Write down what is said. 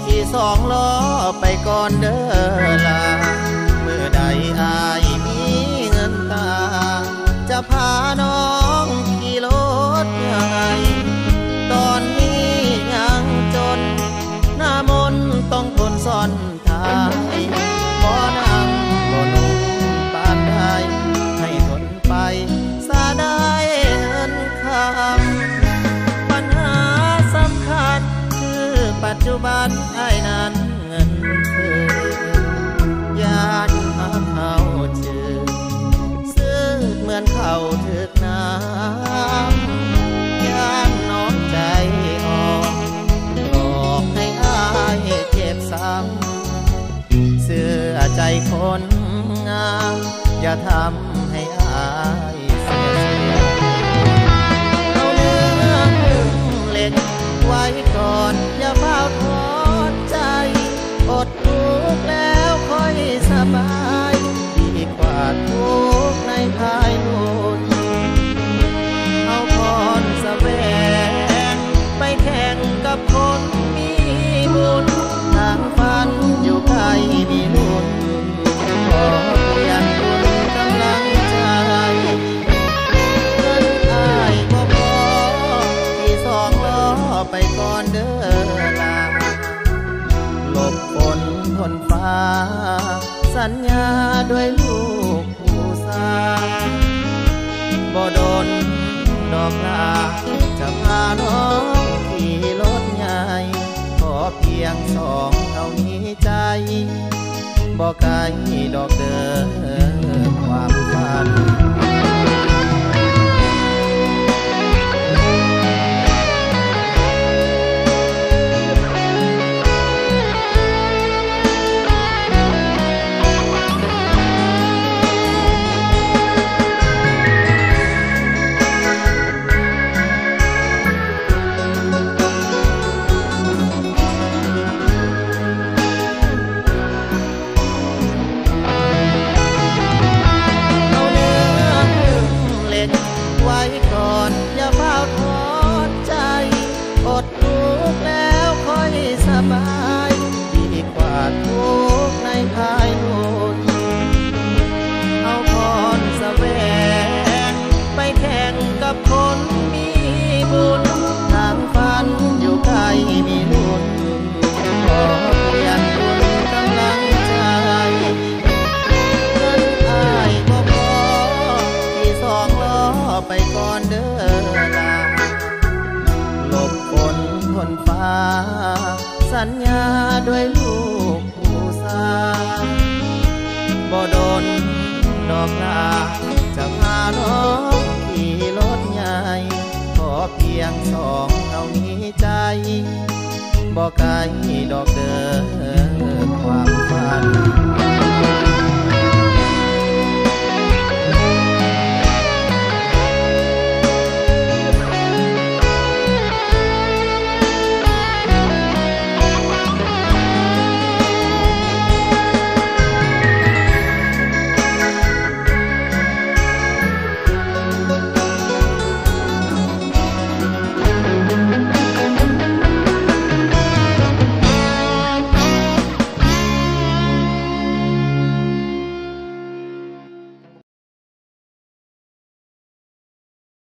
ขี่สองล้อไปก่อนเด้อล่ะเมื่อใดอายมีเงินตาจะพาน้องขี่รถใหญ่ตอนนี้ยังจนหน้ามนต้องทนซ่อนท้ายบ่นั่งบ่นุ่งปานใดให้ทนไปสาได้เงินคำปัญหาสำคัญคือปัจจุบันไอ้นั้นเงินคือยานหาเขาชื่อซื้อเหมือนเขาถึกน้ำยานน้องใจอ่อนหลอกให้อายเจ็บซ้ำเสื้อใจคนงามอย่าทำให้อายเสียเอาเนื้อเหล็กไว้ก่อนอย่าเฝ้าทอดใจอดทุกข์แล้วค่อยสบายดีกว่าทุกข์ในภายนู่นเอาพรแสวงไปแข่งกับคนมีบุญทางฝันอยู่ไกลมีลุ้นขอเปลี่ยนบุญกำลังใจเงินอายบ่พอที่สองล้อไปก่อนเด้อล่ะหลบฝนทนฟ้าสัญญาด้วยลูกผู้สาวบ่โดนดอกลาจะพาน้องขี่รถใหญ่ขอเพียงสองเท่านี้ใจบ่ไกลดอกเด้อความฝันไว้ก่อนอย่าเฝ้าทอดใจอดทุกข์แล้วค่อยสบายดีกว่าทุกข์ในภายนู่นเอาพรแสวงไปแข่งกับคนมีบุญทางฝันอยู่ไกลมีลุ้นขอเปลี่ยนบุญกำลังใจเงินอายบ่พอที่สองล้อไปก่อนเด้อล่ะหลบฝนทนฟ้าสัญญาด้วยลูกผู้สาวบ่โดนดอกลาจะพาน้องขี่รถใหญ่ขอเพียงสองเท่านี้ใจบ่ไกลดอกเด้อความฝัน